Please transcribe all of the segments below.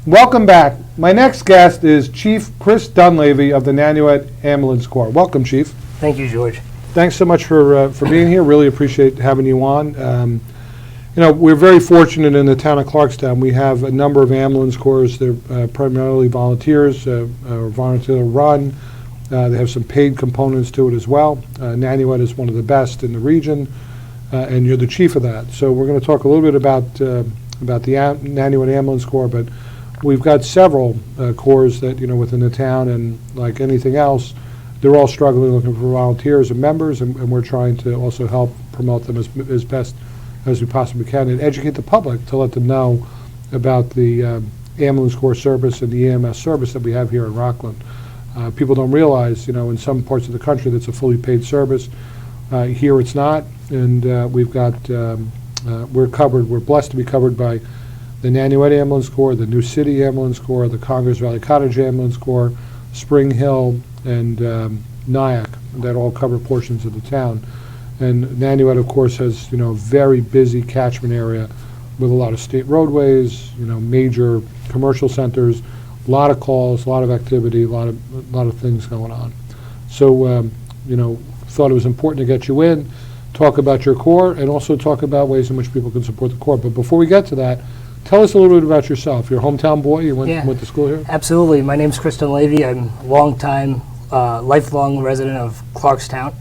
Welcome back. My next guest is Chief Chris Dunlavey of the Nanuet Ambulance Corps. Welcome, Chief. Thank you, George. Thanks so much for being here. Really appreciate having you on. We're very fortunate in the town of Clarkstown. We have a number of ambulance corps. They're primarily volunteers, or volunteer run. They have some paid components to it as well. Nanuet is one of the best in the region, and you're the chief of that. So we're going to talk a little bit about the Nanuet Ambulance Corps, but we've got several corps that, within the town, and like anything else, they're all struggling looking for volunteers and members, and we're trying to also help promote them as best as we possibly can and educate the public to let them know about the ambulance corps service and the EMS service that we have here in Rockland. People don't realize, in some parts of the country that's a fully paid service. Here it's not, and we've got, we're covered, we're blessed to be covered by the Nanuet Ambulance Corps, the New City Ambulance Corps, the Congress Valley Cottage Ambulance Corps, Spring Hill, and Nyack, that all cover portions of the town. And Nanuet, of course, has, a very busy catchment area with a lot of state roadways, major commercial centers, a lot of calls, a lot of activity, a lot of things going on. So, thought it was important to get you in, talk about your corps, and also talk about ways in which people can support the corps. But before we get to that, tell us a little bit about yourself. You're a hometown boy. You went to school here? Absolutely. My name's Chris Dunlavey. I'm a long-time, lifelong resident of Clarkstown.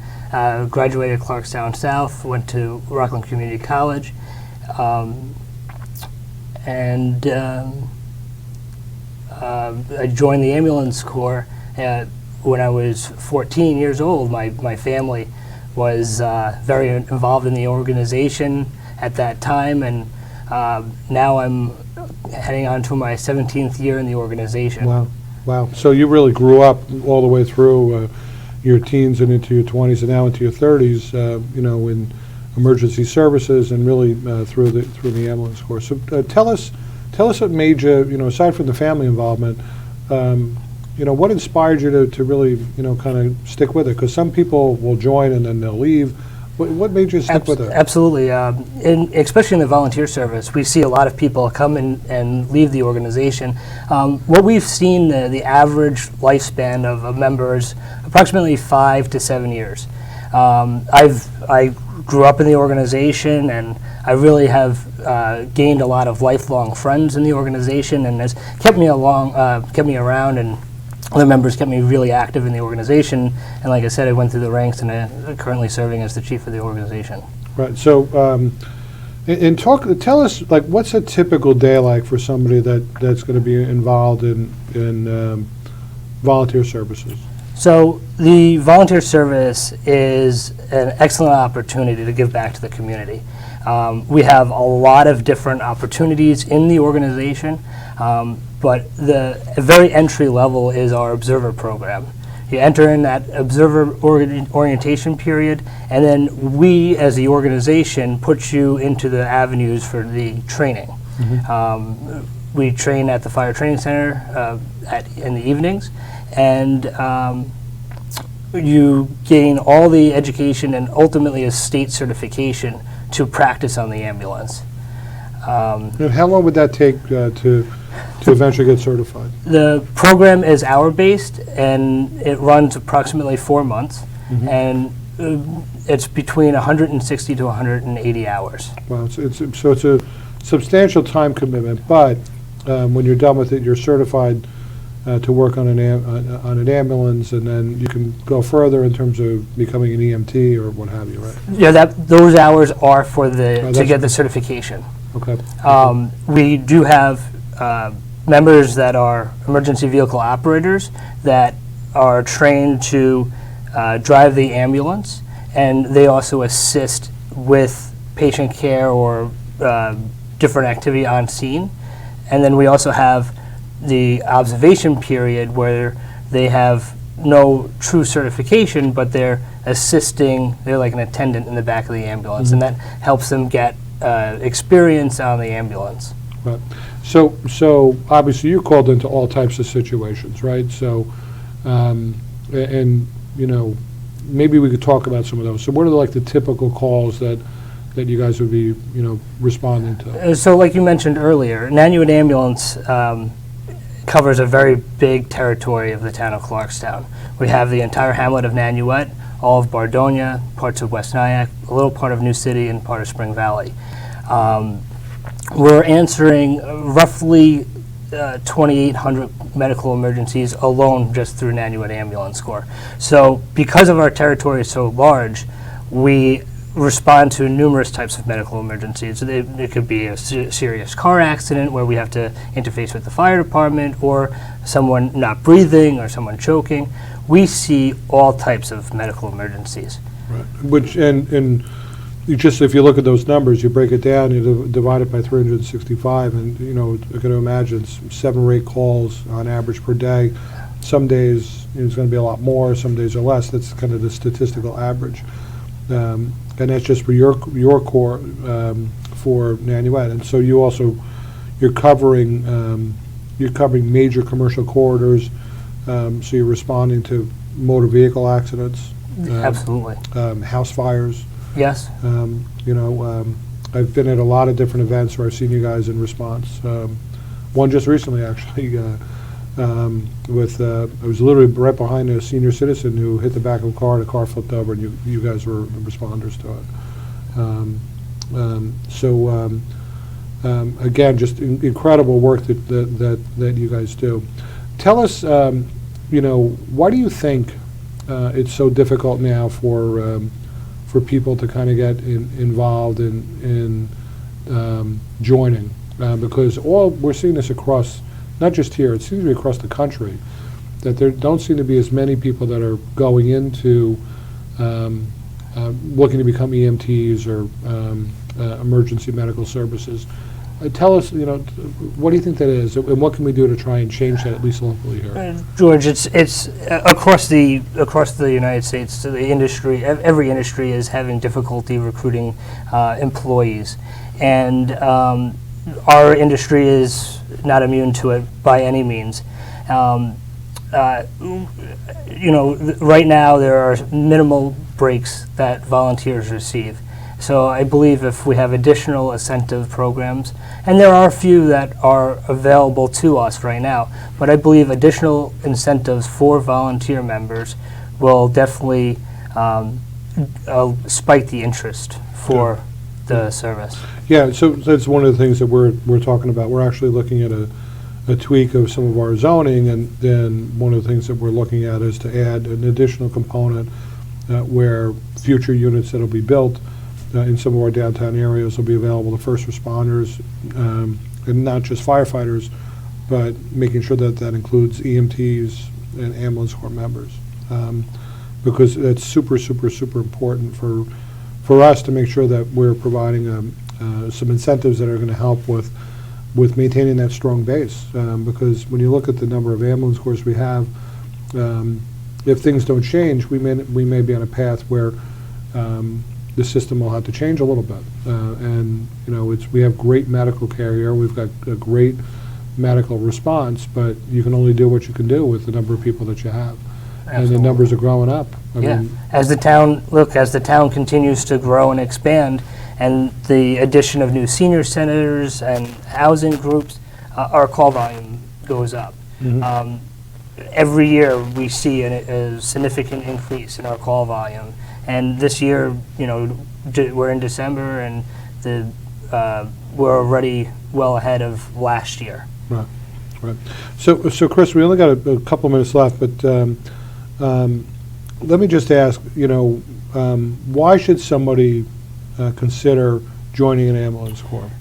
Graduated Clarkstown South, went to Rockland Community College, and I joined the ambulance corps when I was 14 years old. My family was very involved in the organization at that time, and now I'm heading on to my 17th year in the organization. Wow. So you really grew up all the way through your teens and into your 20s and now into your 30s, in emergency services and really through the ambulance corps. So tell us what made you, aside from the family involvement, what inspired you to really, kind of stick with it? Because some people will join and then they'll leave. What made you stick with it? Absolutely. Especially in the volunteer service, we see a lot of people come in and leave the organization. What we've seen, the average lifespan of a member is approximately 5 to 7 years. I grew up in the organization, and I really have gained a lot of lifelong friends in the organization, and has kept me around, and other members kept me really active in the organization. And like I said, I went through the ranks, and I'm currently serving as the chief of the organization. Right. So, tell us, like, what's a typical day like for somebody that's going to be involved in volunteer services? So the volunteer service is an excellent opportunity to give back to the community. We have a lot of different opportunities in the organization, but the very entry level is our observer program. You enter in that observer orientation period, and then we, as the organization, put you into the avenues for the training. Mm-hmm. We train at the Fire Training Center in the evenings, and you gain all the education and ultimately a state certification to practice on the ambulance. And how long would that take to eventually get certified? The program is hour-based, and it runs approximately 4 months, mm-hmm. and it's between 160 to 180 hours. Wow, so it's a substantial time commitment, but when you're done with it, you're certified to work on an ambulance, and then you can go further in terms of becoming an EMT or what have you, right? Yeah, those hours are for to get the certification. Okay. We do have members that are emergency vehicle operators that are trained to drive the ambulance, and they also assist with patient care or different activity on scene. And then we also have the observation period where they have no true certification, but they're assisting, they're like an attendant in the back of the ambulance, mm-hmm. and that helps them get experience on the ambulance. Right. So obviously you're called into all types of situations, right? So, and maybe we could talk about some of those. So what are like the typical calls that you guys would be, responding to? So like you mentioned earlier, Nanuet Ambulance covers a very big territory of the town of Clarkstown. We have the entire hamlet of Nanuet, all of Bardonia, parts of West Nyack, a little part of New City, and part of Spring Valley. We're answering roughly 2,800 medical emergencies alone just through Nanuet Ambulance Corps. So because of our territory is so large, we respond to numerous types of medical emergencies. It could be a serious car accident where we have to interface with the fire department, or someone not breathing, or someone choking. We see all types of medical emergencies. Right. Which, and you just, if you look at those numbers, you break it down, you divide it by 365, and, you know, I can imagine it's 7 or 8 calls on average per day. Some days it's going to be a lot more, some days are less. That's kind of the statistical average. And that's just for your core for Nanuet. And so you also, you're covering major commercial corridors, so you're responding to motor vehicle accidents. Absolutely. House fires. Yes. You know, I've been at a lot of different events where I've seen you guys in response. One just recently, actually, I was literally right behind a senior citizen who hit the back of a car, and the car flipped over, and you guys were the responders to it. Again, just incredible work that you guys do. Tell us, you know, why do you think it's so difficult now for people to kind of get involved in joining? Because we're seeing this across, not just here, it seems to be across the country, that there don't seem to be as many people that are going into looking to become EMTs or emergency medical services. Tell us, you know, what do you think that is, and what can we do to try and change that, at least locally here? George, it's across the United States. The industry, every industry is having difficulty recruiting employees, and our industry is not immune to it by any means. You know, right now there are minimal breaks that volunteers receive. So I believe if we have additional incentive programs, and there are a few that are available to us right now, but I believe additional incentives for volunteer members will definitely spike the interest for the service. Yeah, so that's one of the things that we're talking about. We're actually looking at a tweak of some of our zoning, and then one of the things that we're looking at is to add an additional component where future units that will be built in some of our downtown areas will be available to first responders, and not just firefighters, but making sure that that includes EMTs and ambulance corps members, because that's super, super, super important for us to make sure that we're providing some incentives that are going to help with maintaining that strong base, because when you look at the number of ambulance corps we have, if things don't change, we may be on a path where the system will have to change a little bit. And you know, we have great medical care here. We've got a great medical response, but you can only do what you can do with the number of people that you have. Absolutely. And the numbers are growing up. I mean, as the town continues to grow and expand, and the addition of new senior centers and housing groups, our call volume goes up. Mm-hmm. Every year we see a significant increase in our call volume. And this year, you know, we're in December, and we're already well ahead of last year. Right, right. So Chris, we only got a couple minutes left, but let me just ask, you know, why should somebody consider joining an ambulance corps?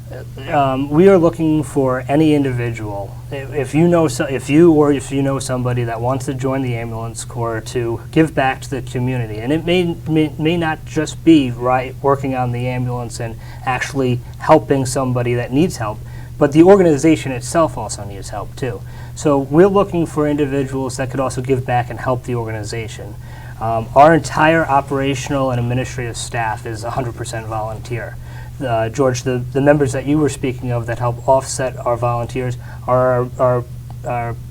We are looking for any individual. If you know somebody that wants to join the ambulance corps to give back to the community, and it may not just be working on the ambulance and actually helping somebody that needs help, but the organization itself also needs help too. So we're looking for individuals that could also give back and help the organization. Our entire operational and administrative staff is 100% volunteer. George, the members that you were speaking of that help offset our volunteers are our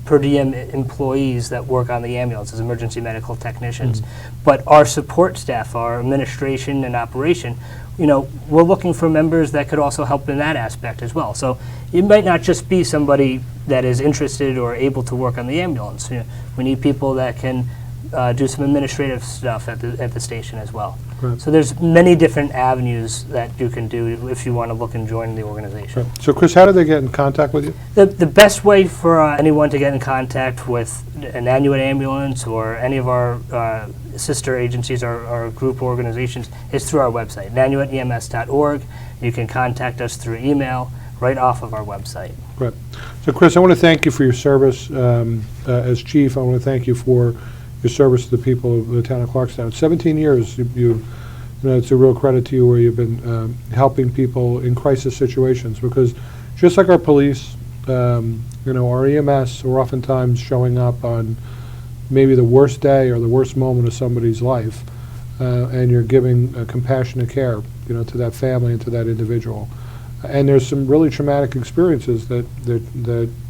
per diem employees that work on the ambulances, emergency medical technicians. Mm-hmm. But our support staff, our administration and operation, we're looking for members that could also help in that aspect as well. So it might not just be somebody that is interested or able to work on the ambulance. We need people that can do some administrative stuff at the station as well. Right. So there's many different avenues that you can do if you want to look and join the organization. Right. So Chris, how do they get in contact with you? The best way for anyone to get in contact with an Nanuet ambulance or any of our sister agencies or group organizations is through our website, nanuetems.org. You can contact us through email right off of our website. Right. So Chris, I want to thank you for your service as chief. I want to thank you for your service to the people of the town of Clarkstown. 17 years, you know, it's a real credit to you where you've been helping people in crisis situations, because just like our police, our EMS are oftentimes showing up on maybe the worst day or the worst moment of somebody's life, and you're giving compassionate care, to that family and to that individual. And there's some really traumatic experiences that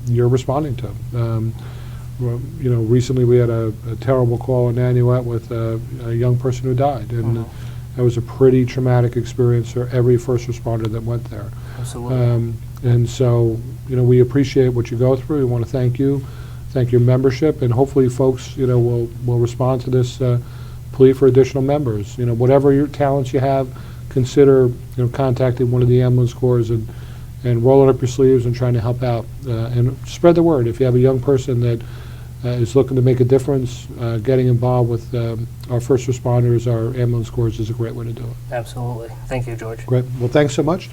you're responding to. Recently we had a terrible call in Nanuet with a young person who died, and that was a pretty traumatic experience for every first responder that went there. Absolutely. And so, we appreciate what you go through. We want to thank your membership, and hopefully folks, will respond to this plea for additional members. Whatever your talents you have, consider, contacting one of the ambulance corps and rolling up your sleeves and trying to help out, and spread the word. If you have a young person that is looking to make a difference, getting involved with our first responders, our ambulance corps is a great way to do it. Absolutely. Thank you, George. Great. Well, thanks so much.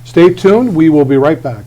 Stay tuned. We will be right back.